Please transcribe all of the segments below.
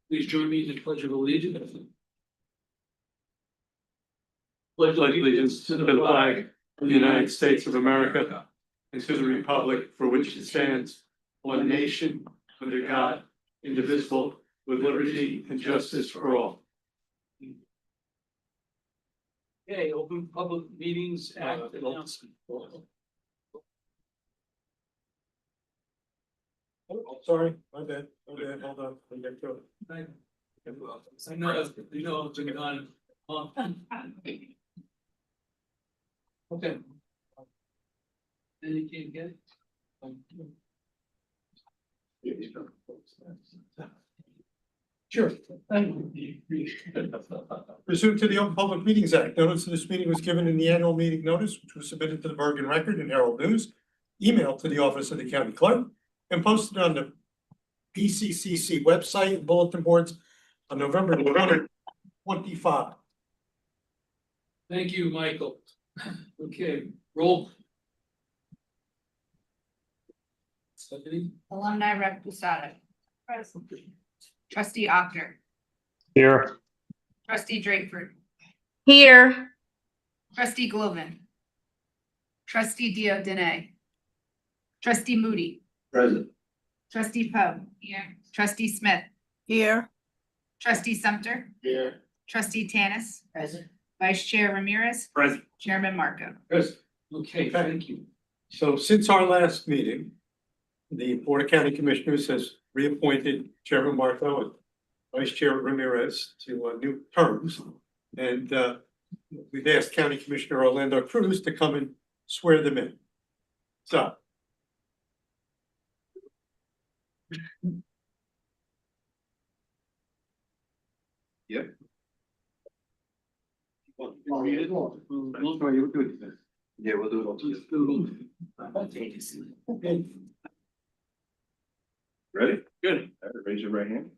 Please join me in the pledge of allegiance. Pledge allegiance to the flag of the United States of America and to the republic for which it stands, one nation, under God, indivisible, with liberty and justice for all. Okay, Open Public Meetings Act announcement. Oh, sorry, my bad, hold on, let me get to it. I know, it's been on. Okay. And you can't get it? Sure. Pursuant to the Open Public Meetings Act, notice of this meeting was given in the annual meeting notice, which was submitted to the Bergen Record and Herald News, emailed to the office of the county clerk, and posted on the PCCC website and bulletin boards on November 25. Thank you, Michael. Okay, roll. Stephanie? Alumni Rep Pusada. Present. Trustee Ocker. Here. Trustee Drakeford. Here. Trustee Glovin. Trustee Diodene. Trustee Moody. Present. Trustee Poe. Here. Trustee Smith. Here. Trustee Sumter. Here. Trustee Tanis. Present. Vice Chair Ramirez. Present. Chairman Marco. Yes. Okay, thank you. So since our last meeting, the Board of County Commissioners has reappointed Chairman Marco and Vice Chair Ramirez to new terms. And we've asked County Commissioner Orlando Cruz to come and swear them in. So. Yep. Read it. Yeah, we'll do it all together. Okay. Ready? Good. All right, raise your right hand.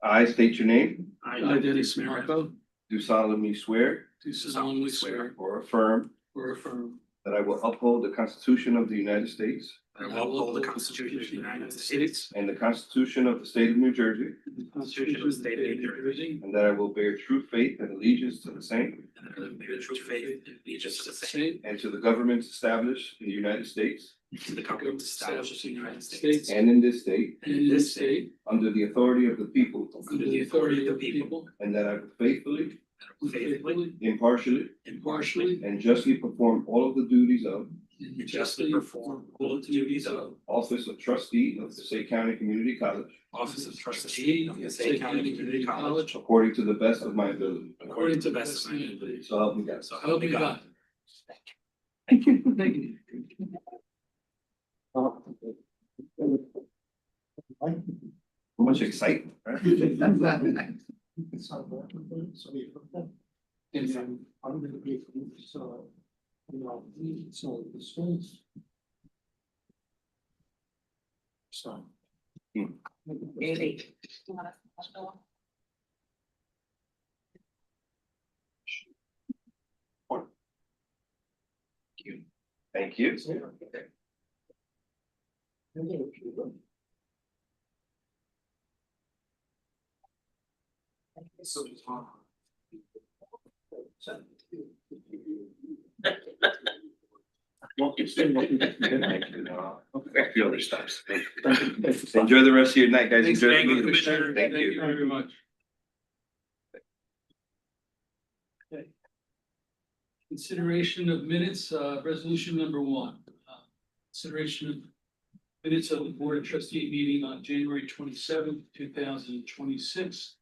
I state your name, I, Dennis Marco, do solemnly swear do solemnly swear or affirm or affirm that I will uphold the Constitution of the United States that I will uphold the Constitution of the United States and the Constitution of the State of New Jersey, and the Constitution of the State of New Jersey, and that I will bear true faith and allegiance to the same and that I will bear true faith and allegiance to the same, and to the governments established in the United States to the government established in the United States and in this state and in this state, under the authority of the people, under the authority of the people, and that I will faithfully, faithfully, impartially, impartially, and justly perform all of the duties of and justly perform all the duties of Office of Trustee of the Passaic County Community College Office of Trustee of the Passaic County Community College according to the best of my ability. according to the best of my ability. So help me God. So help me God. Thank you. Thank you. Much excitement, right? I'm gonna be, so, so the schools. So. Thank you. Enjoy the rest of your night, guys. Thanks, Enjoy the thank you, meeting. Commissioner. Thank Thank you you. very much. Okay. Consideration of minutes, resolution number 1. Consideration of minutes of the Board of Trustee meeting on January 27th, 2026.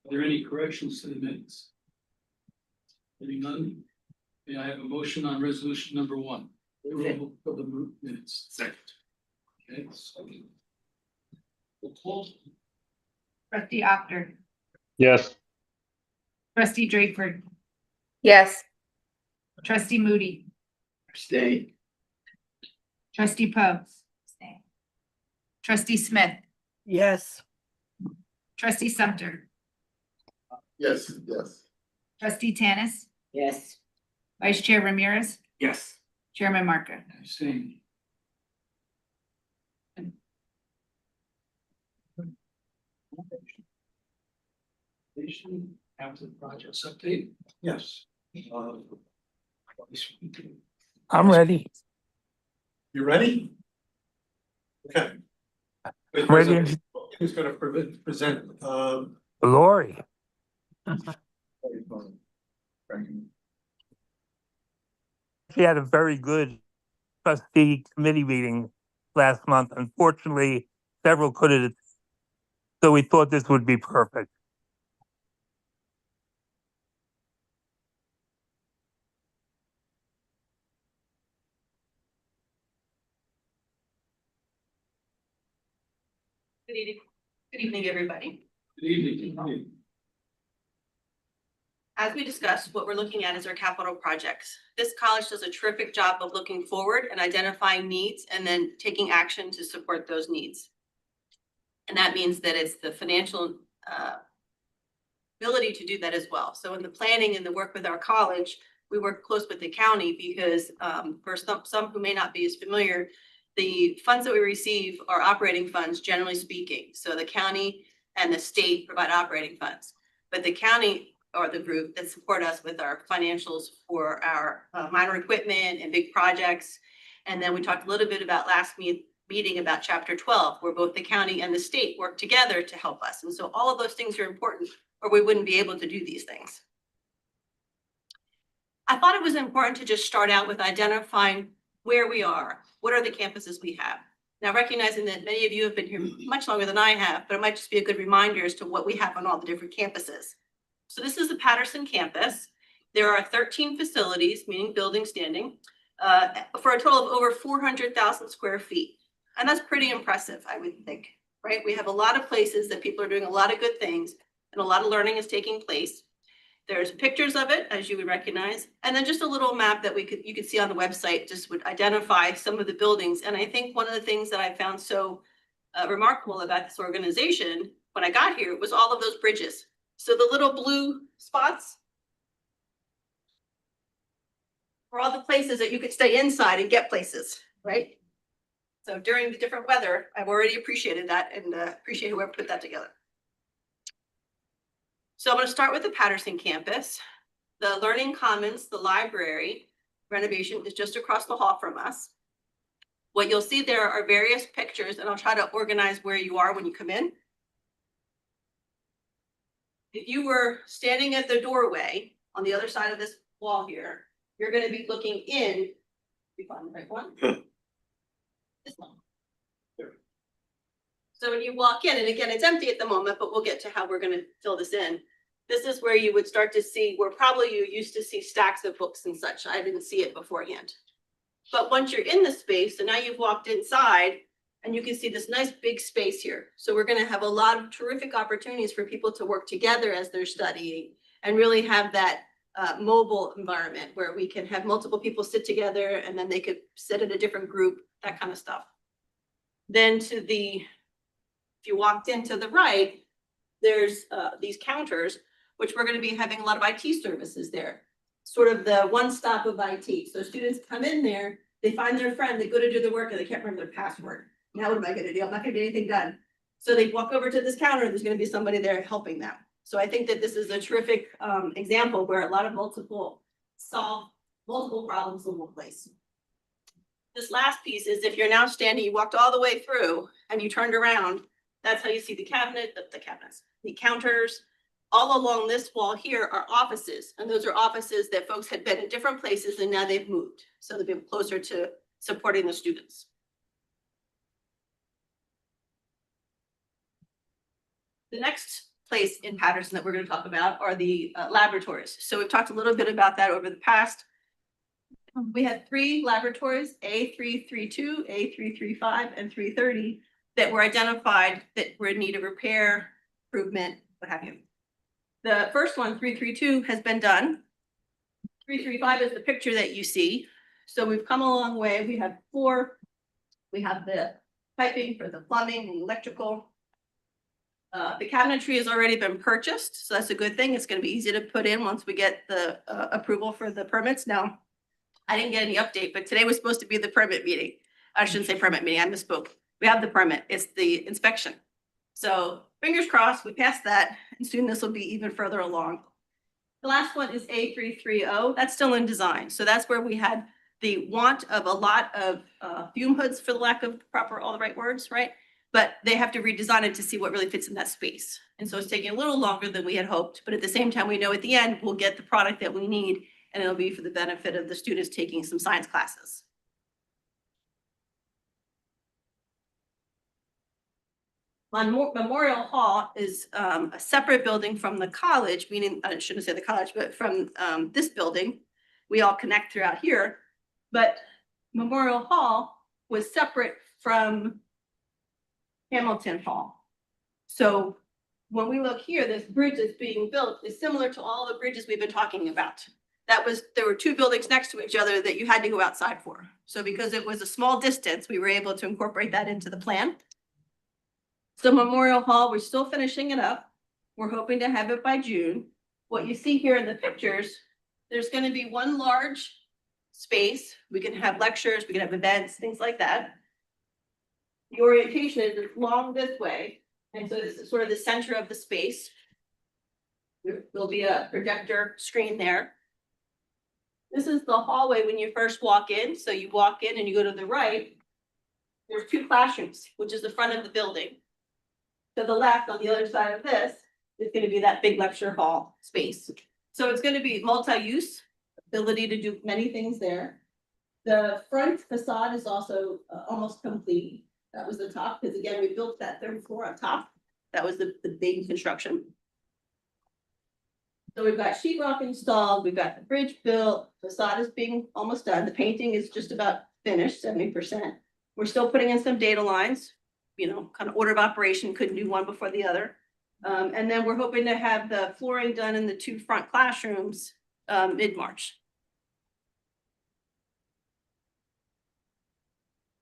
Are there any corrections to the minutes? Hearing none, may I have a motion on resolution number 1? Approval of the minutes. Second. Okay. Roll call. Trustee Ocker. Yes. Trustee Drakeford. Yes. Trustee Moody. Stay. Trustee Poe. Trustee Smith. Yes. Trustee Sumter. Yes. Trustee Tanis. Yes. Vice Chair Ramirez. Yes. Chairman Marco. presentation after the project's update. Yes. I'm ready. You ready? Okay. Ready. Who's gonna present, Lori. She had a very good trustee committee meeting last month. Unfortunately, several couldn't. So we thought this would be perfect. Good evening. Good evening, everybody. Good evening. As we discussed, what we're looking at is our capital projects. This college does a terrific job of looking forward and identifying needs and then taking action to support those needs. And that means that it's the financial ability to do that as well. So in the planning and the work with our college, we work close with the county because for some who may not be as familiar, the funds that we receive are operating funds, generally speaking. So the county and the state provide operating funds, but the county or the group that support us with our financials for our minor equipment and big projects. And then we talked a little bit about last meeting about Chapter 12, where both the county and the state work together to help us. And so all of those things are important, or we wouldn't be able to do these things. I thought it was important to just start out with identifying where we are. What are the campuses we have? Now, recognizing that many of you have been here much longer than I have, but it might just be a good reminder as to what we have on all the different campuses. So this is the Patterson campus. There are 13 facilities, meaning buildings standing, for a total of over 400,000 square feet. And that's pretty impressive, I would think, right? We have a lot of places that people are doing a lot of good things and a lot of learning is taking place. There's pictures of it, as you would recognize, and then just a little map that you could see on the website just would identify some of the buildings. And I think one of the things that I found so remarkable about this organization when I got here was all of those bridges. So the little blue spots were all the places that you could stay inside and get places, right? So during the different weather, I've already appreciated that and appreciate whoever put that together. So I'm going to start with the Patterson campus. The Learning Commons, the library renovation is just across the hall from us. What you'll see there are various pictures, and I'll try to organize where you are when you come in. If you were standing at the doorway on the other side of this wall here, you're going to be looking in. You find the right one? This one. So when you walk in, and again, it's empty at the moment, but we'll get to how we're going to fill this in. This is where you would start to see where probably you used to see stacks of books and such. I didn't see it beforehand. But once you're in the space, so now you've walked inside, and you can see this nice big space here. So we're going to have a lot of terrific opportunities for people to work together as they're studying and really have that mobile environment where we can have multiple people sit together and then they could sit in a different group, that kind of stuff. Then if you walked into the right, there's these counters, which we're going to be having a lot of IT services there, sort of the one stop of IT. So students come in there, they find their friend, they go to do the work and they can't remember their password. Now what am I going to do? I'm not going to get anything done. So they walk over to this counter, there's going to be somebody there helping them. So I think that this is a terrific example where a lot of solve multiple problems in one place. This last piece is if you're now standing, you walked all the way through and you turned around, that's how you see the the counters. All along this wall here are offices, and those are offices that folks had been in different places and now they've moved. So they've been closer to supporting the students. The next place in Patterson that we're going to talk about are the laboratories. So we've talked a little bit about that over the past. We had 3 laboratories, A332, A335, and 330, that were identified that were in need of repair, improvement, what have you. The first one, 332, has been done. 335 is the picture that you see. So we've come a long way. We have 4. We have the piping for the plumbing and electrical. The cabinetry has already been purchased, so that's a good thing. It's going to be easy to put in once we get the approval for the permits. Now, I didn't get any update, but today was supposed to be the permit meeting. I shouldn't say permit meeting, I misspoke. We have the permit, it's the inspection. So fingers crossed, we passed that, and soon this will be even further along. The last one is A330. That's still in design. So that's where we had the want of a lot of fume hoods, for the lack of all the right words, right? But they have to redesign it to see what really fits in that space. And so it's taking a little longer than we had hoped, but at the same time, we know at the end, we'll get the product that we need, and it'll be for the benefit of the students taking some science classes. Memorial Hall is a separate building from the college, meaning, I shouldn't say the college, but from this building. We all connect throughout here, but Memorial Hall was separate from Hamilton Hall. So when we look here, this bridge that's being built is similar to all the bridges we've been talking about. There were two buildings next to each other that you had to go outside for. So because it was a small distance, we were able to incorporate that into the plan. So Memorial Hall, we're still finishing it up. We're hoping to have it by June. What you see here in the pictures, there's going to be one large space. We can have lectures, we can have events, things like that. The orientation is long this way, and so this is sort of the center of the space. There'll be a projector screen there. This is the hallway when you first walk in. So you walk in and you go to the right. There's two classrooms, which is the front of the building. To the left, on the other side of this, is going to be that big lecture hall space. So it's going to be multi-use, ability to do many things there. The front facade is also almost complete. That was the top, because again, we built that third floor on top. That was the big construction. So we've got sheetrock installed, we've got the bridge built, facade is being almost done. The painting is just about finished, 70%. We're still putting in some data lines, you know, kind of order of operation, couldn't do one before the other. And then we're hoping to have the flooring done in the two front classrooms mid-March.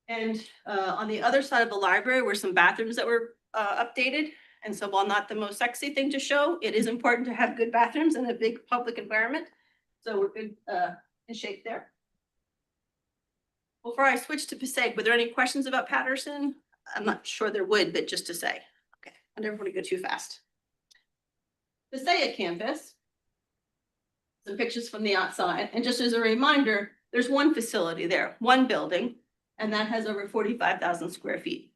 And on the other side of the library were some bathrooms that were updated. And so while not the most sexy thing to show, it is important to have good bathrooms in a big public environment. So we're good in shape there. Before I switch to Passaic, were there any questions about Patterson? I'm not sure there would, but just to say, okay, I never want to go too fast. Passaic campus, some pictures from the outside. And just as a reminder, there's one facility there, one building, and that has over 45,000 square feet.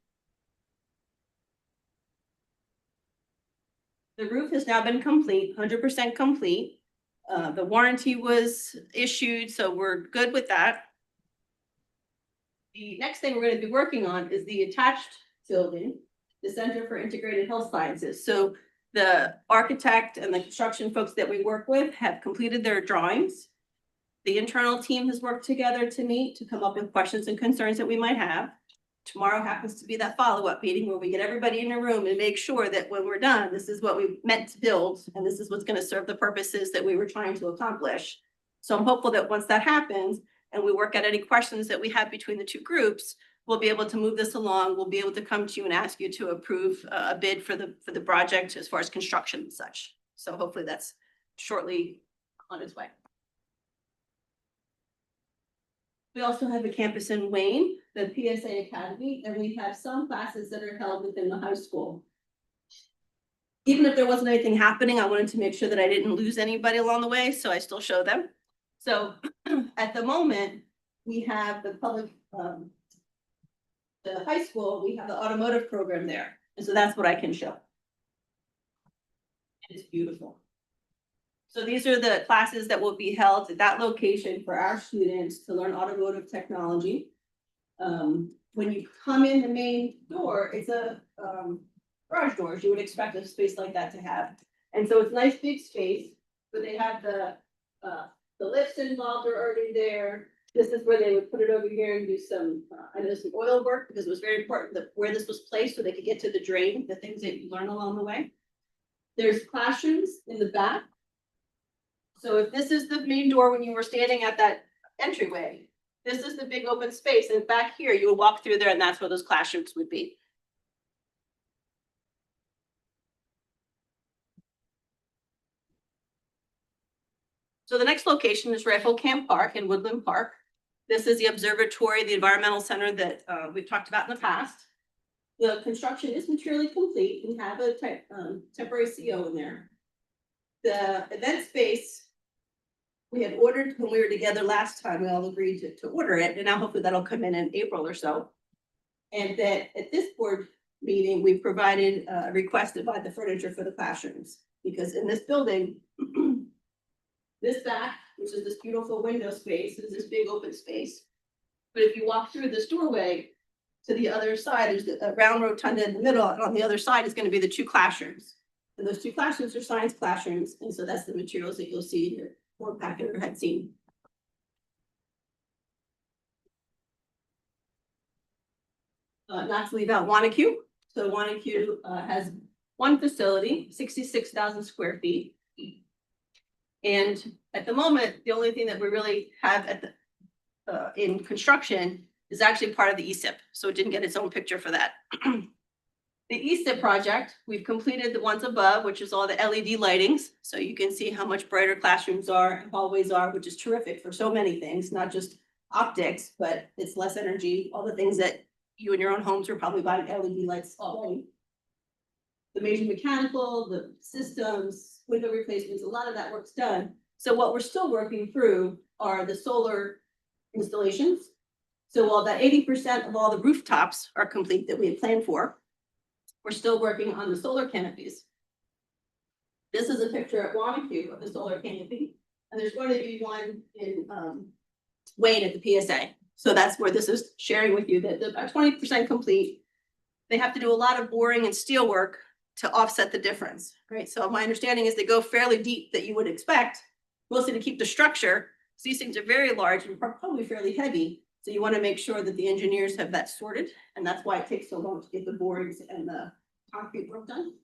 The roof has now been complete, 100% complete. The warranty was issued, so we're good with that. The next thing we're going to be working on is the attached building, the Center for Integrated Health Sciences. So the architect and the construction folks that we work with have completed their drawings. The internal team has worked together to meet, to come up with questions and concerns that we might have. Tomorrow happens to be that follow-up meeting where we get everybody in a room and make sure that when we're done, this is what we meant to build, and this is what's going to serve the purposes that we were trying to accomplish. So I'm hopeful that once that happens and we work out any questions that we have between the two groups, we'll be able to move this along. We'll be able to come to you and ask you to approve a bid for the project as far as construction and such. So hopefully that's shortly on its way. We also have a campus in Wayne, the PSA Academy, and we have some classes that are held within the high school. Even if there wasn't anything happening, I wanted to make sure that I didn't lose anybody along the way, so I still show them. So at the moment, we have the public, the high school, we have the automotive program there. And so that's what I can show. It's beautiful. So these are the classes that will be held at that location for our students to learn automotive technology. When you come in the main door, it's a garage door, as you would expect a space like that to have. And so it's a nice big space, but they have the lifts involved are already there. This is where they would put it over here and do some, I know some oil work, because it was very important that where this was placed so they could get to the drain, the things that you learn along the way. There's classrooms in the back. So if this is the main door when you were standing at that entryway, this is the big open space, and back here you would walk through there, and that's where those classrooms would be. So the next location is Rifle Camp Park in Woodland Park. This is the observatory, the environmental center that we've talked about in the past. The construction is materially complete. We have a temporary CO in there. The event space, we had ordered when we were together last time, we all agreed to order it, and now hopefully that'll come in April or so. And that at this board meeting, we provided, requested by the furniture for the classrooms, because in this building, this back, which is this beautiful window space, is this big open space. But if you walk through this doorway to the other side, there's a round rotunda in the middle, and on the other side is gonna be the two classrooms. And those two classrooms are science classrooms, and so that's the materials that you'll see in your board packet or had seen. Not to leave out Wanacue. So Wanacue has one facility, 66,000 square feet. And at the moment, the only thing that we really have at the in construction is actually part of the ESIP, so it didn't get its own picture for that. The ESIP project, we've completed the ones above, which is all the LED lightings, so you can see how much brighter classrooms are and hallways are, which is terrific for so many things, not just optics, but it's less energy, all the things that you in your own homes are probably buying LED lights already. The major mechanical, the systems, window replacements, a lot of that work's done. So what we're still working through are the solar installations. So while that 80% of all the rooftops are complete that we had planned for, we're still working on the solar canopies. This is a picture at Wanacue of the solar canopy, and there's going to be one in Wayne at the PSA. So that's where this is sharing with you that they're about 20% complete. They have to do a lot of boring and steel work to offset the difference, right? So my understanding is they go fairly deep that you would expect, mostly to keep the structure. So these things are very large and probably fairly heavy. So you want to make sure that the engineers have that sorted, and that's why it takes so long to get the borings and the concrete work done,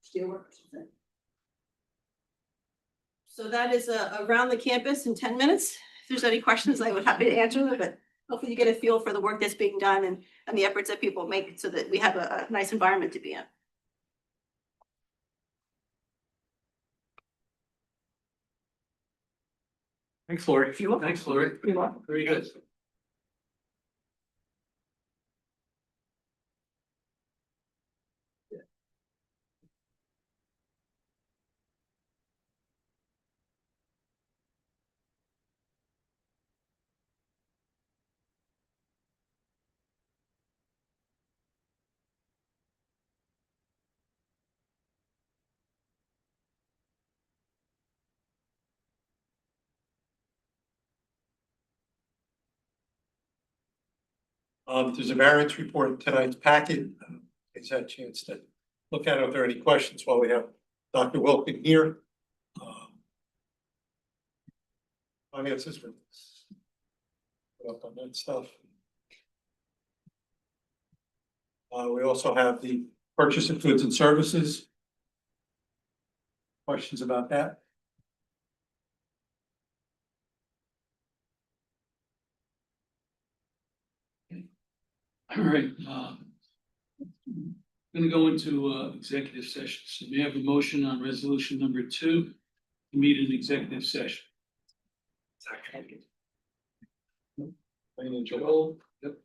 steel work, I should say. So that is around the campus in 10 minutes. If there's any questions, I would happy to answer them, but hopefully you get a feel for the work that's being done and the efforts that people make so that we have a nice environment to be in. Thanks, Lori. Thanks, Lori. You're welcome. Very good. There's a variance report in tonight's packet. He's had a chance to look at it. If there are any questions while we have Dr. Wilkin here. Finances for up on that stuff. We also have the purchase of goods and services. Questions about that? All right, gonna go into executive session. So we have a motion on resolution number 2 to meet an executive session. Second. Wayne and Joel. Joel, yep.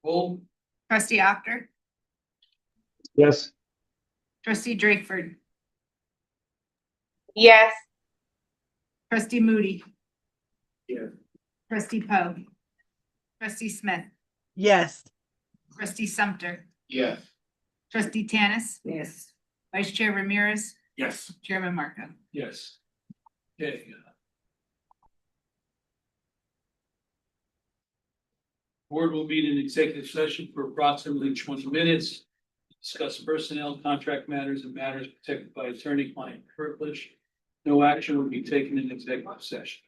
Joel, Trustee Actor, Yes. trustee Drakeford, Yes. trustee Moody. Yeah. Trustee Poe. Trustee Smith, Yes. trustee Sumter, yes. trustee Tanis, Yes. vice chair Ramirez, Yes. chairman Marco. Yes. Okay. Board will meet in executive session for approximately 20 minutes. Discuss personnel, contract matters, and matters protected by attorney-client privilege. No action will be taken in executive session.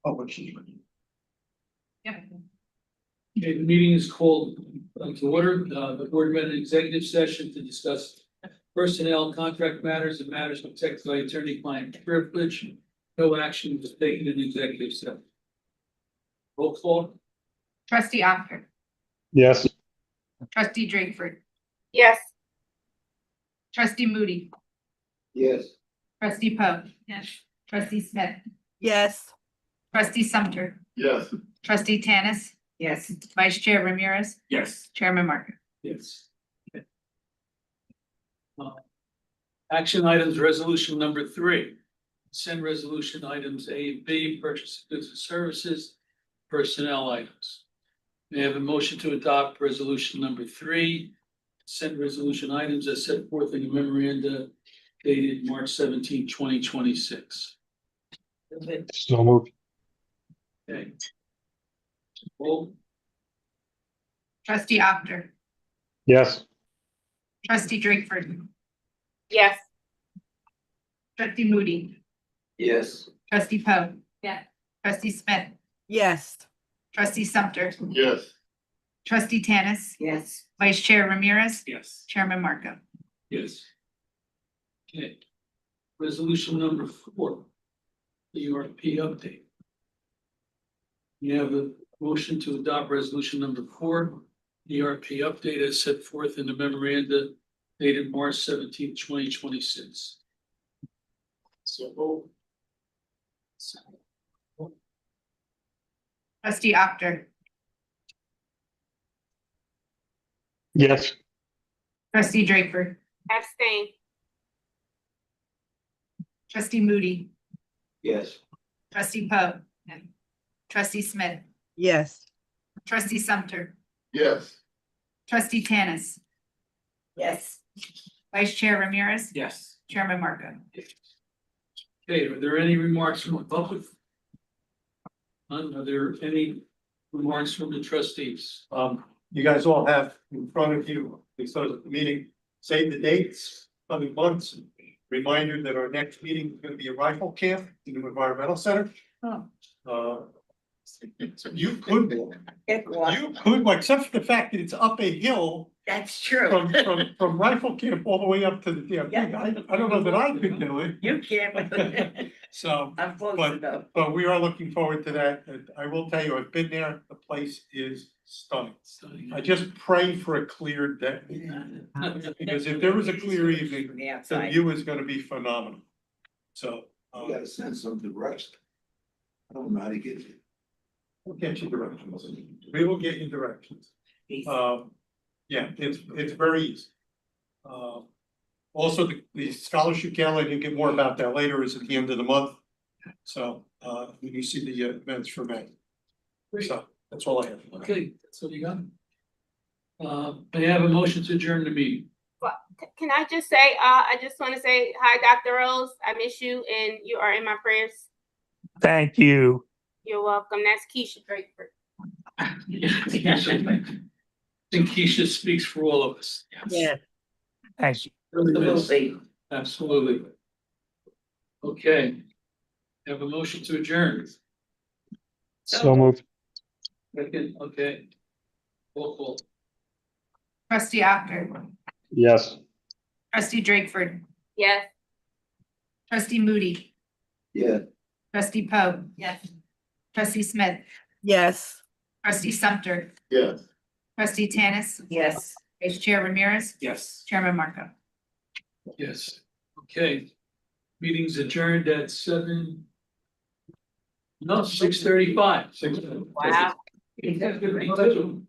public hearing. Yeah. Okay, the meeting is called to order. The board met an executive session to discuss personnel, contract matters, and matters protected by attorney-client privilege. No action was taken in the executive session. Roll call. Trustee Actor. Yes. Trustee Drakeford. Yes. Trustee Moody. Yes. Trustee Poe. Yes. Trustee Smith. Yes. Trustee Sumter. Yes. Trustee Tanis. Yes. Vice Chair Ramirez. Yes. Chairman Marco. Yes. Okay. Action items, resolution number 3. Send resolution items A and B, purchase of goods and services, personnel items. May I have a motion to adopt resolution number 3? Send resolution items as set forth in the memoranda dated March 17, 2026. So moved. Okay. Roll. Trustee Actor. Yes. Trustee Drakeford. Yes. Trustee Moody. Yes. Trustee Poe. Yeah. Trustee Smith. Yes. Trustee Sumter. Yes. Trustee Tanis. Yes. Vice Chair Ramirez. Yes. Chairman Marco. Yes. Okay. Resolution number 4, the URP update. You have a motion to adopt resolution number 4, the ERP update as set forth in the memoranda dated March 17, 2026. So. Trustee Actor. Yes. Trustee Drakeford. Abstain. Trustee Moody. Yes. Trustee Poe. Trustee Smith. Yes. Trustee Sumter. Yes. Trustee Tanis. Yes. Vice Chair Ramirez. Yes. Chairman Marco. Okay, are there any remarks from the public? None. Are there any remarks from the trustees? You guys all have in front of you, we started the meeting, save the dates, coming months. Reminder that our next meeting is gonna be a rifle camp in the environmental center. You could, except for the fact that it's up a hill That's true. from rifle camp all the way up to the damn thing. I don't know that I could do it. You can't. So, I'm close but, enough. but we are looking forward to that. And I will tell you, I've been there. The place is stunning. I just pray for a clear day. Because if there was a clear evening, From the the outside. view is gonna be phenomenal. So, You gotta send some to rest. I don't know how to get it. we'll get you directions. We will get you directions. Yeah, it's very easy. Also, the scholarship gala, you get more about that later, is at the end of the month. So, when you see the events for May. So, that's all I have. Okay, that's what you got. May I have a motion to adjourn the meeting? Can I just say, I just want to say hi, Dr. Rose. I miss you and you are in my prayers. Thank you. You're welcome. That's Keisha Drakeford. I think Keisha speaks for all of us. Yes. Thank you. Absolutely. Absolutely. Okay. Have a motion to adjourn. So moved. Second, okay. Roll call. Trustee Actor. Yes. Trustee Drakeford. Yes. Trustee Moody. Yeah. Trustee Poe. Yes. Trustee Smith. Yes. Trustee Sumter. Yes. Trustee Tanis. Yes. Vice Chair Ramirez. Yes. Chairman Marco. Yes. Okay. Meeting's adjourned at 6:35. Wow. It has been 52.